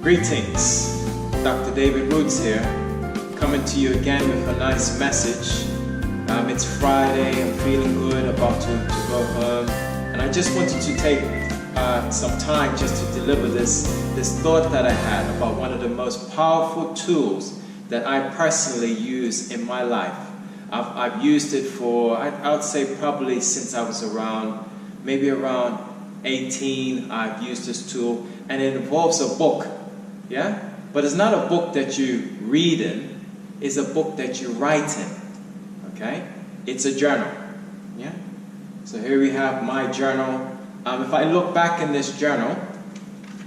Greetings, Dr. David Roots here, coming to you again with a nice message. It's Friday, I'm feeling good, about to go home, and I just wanted to take some time just to deliver this thought that I had about one of the most powerful tools that I personally use in my life. I've used it for, I would say probably since I was maybe around 18, I've used this tool, and it involves a book. Yeah? But it's not a book that you read in, it's a book that you write in. Okay? It's a journal. Yeah? So here we have my journal. If I look back in this journal,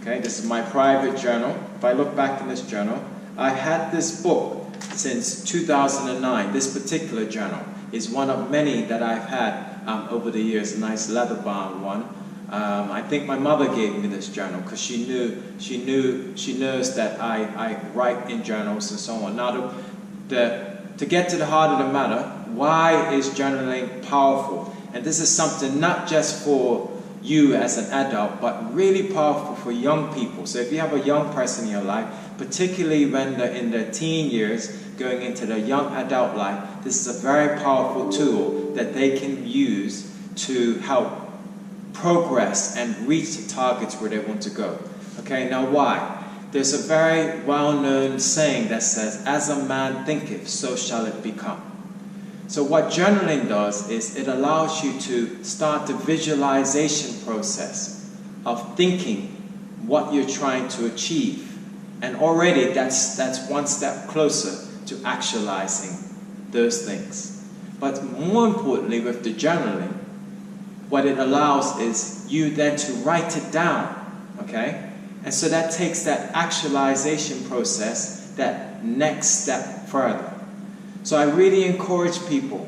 okay, this is my private journal. If I look back in this journal, I had this book since 2009. This particular journal is one of many that I've had over the years, a nice leather-bound one. I think my mother gave me this journal because she knows that I write in journals and so on. Now, to get to the heart of the matter, why is journaling powerful? And this is something not just for you as an adult, but really powerful for young people. So if you have a young person in your life, particularly when they're in their teen years, going into their young adult life, this is a very powerful tool that they can use to help progress and reach the targets where they want to go. Okay, now why? There's a very well-known saying that says, as a man thinketh, so shall it become. So what journaling does is it allows you to start the visualization process of thinking what you're trying to achieve. And already that's one step closer to actualizing those things. But more importantly, with the journaling, what it allows is you then to write it down, okay? And so that takes that actualization process, that next step further. So I really encourage people,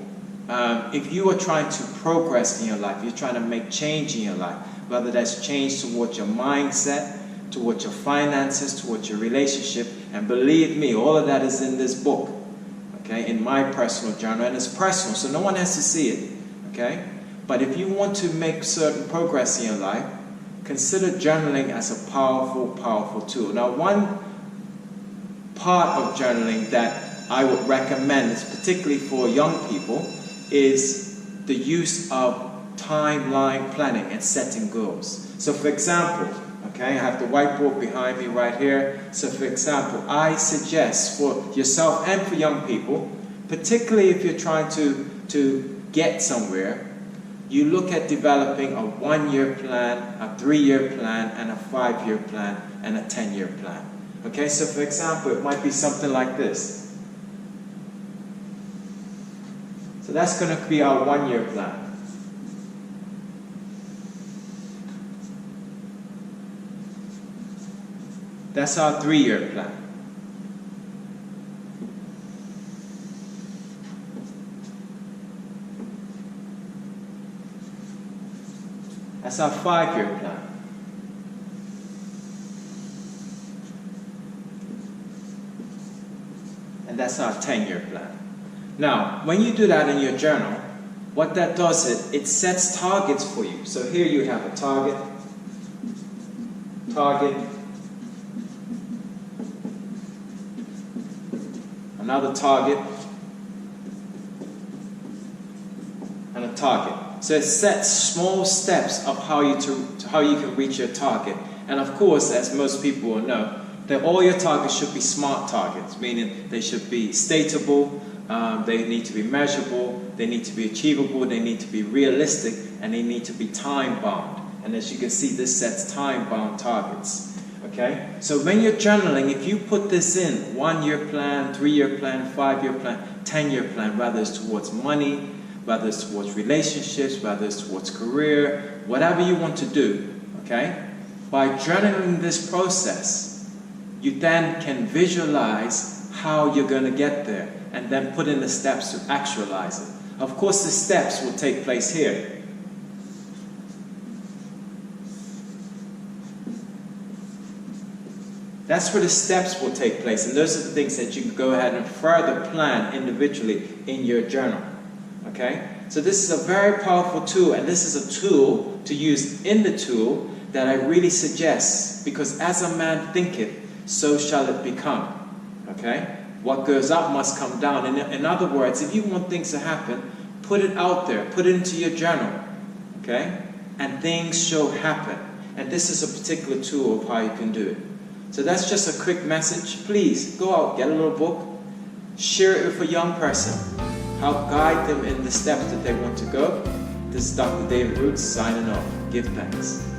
if you are trying to progress in your life, you're trying to make change in your life, whether that's change towards your mindset, towards your finances, towards your relationship, and believe me, all of that is in this book, okay, in my personal journal, and it's personal, so no one has to see it, okay? But if you want to make certain progress in your life, consider journaling as a powerful, powerful tool. Now, one part of journaling that I would recommend, particularly for young people, is the use of timeline planning and setting goals. So for example, okay, I have the whiteboard behind me right here. So for example, I suggest for yourself and for young people, particularly if you're trying to get somewhere, you look at developing a 1-year plan, a 3-year plan, and a 5-year plan, and a 10-year plan. Okay, so for example, it might be something like this. So that's going to be our 1-year plan. That's our 3-year plan. That's our 5-year plan. And that's our 10-year plan. Now, when you do that in your journal, what that does is it sets targets for you. So here you have a target, another target, and a target. So it sets small steps of how you can reach your target. And of course, as most people will know, that all your targets should be SMART targets, meaning they should be stateable, they need to be measurable, they need to be achievable, they need to be realistic, and they need to be time-bound. And as you can see, this sets time-bound targets. Okay? So when you're journaling, if you put this in, 1-year plan, 3-year plan, 5-year plan, 10-year plan, whether it's towards money, whether it's towards relationships, whether it's towards career, whatever you want to do, okay? By journaling this process, you then can visualize how you're going to get there and then put in the steps to actualize it. Of course, the steps will take place here. That's where the steps will take place, and those are the things that you can go ahead and further plan individually in your journal. Okay? So this is a very powerful tool, and this is a tool to use in the tool that I really suggest, because as a man thinketh, so shall it become. Okay? What goes up must come down. In other words, if you want things to happen, put it out there. Put it into your journal. Okay? And things shall happen. And this is a particular tool of how you can do it. So that's just a quick message. Please, go out, get a little book. Share it with a young person. Help guide them in the steps that they want to go. This is Dr. David Roots signing off. Give thanks.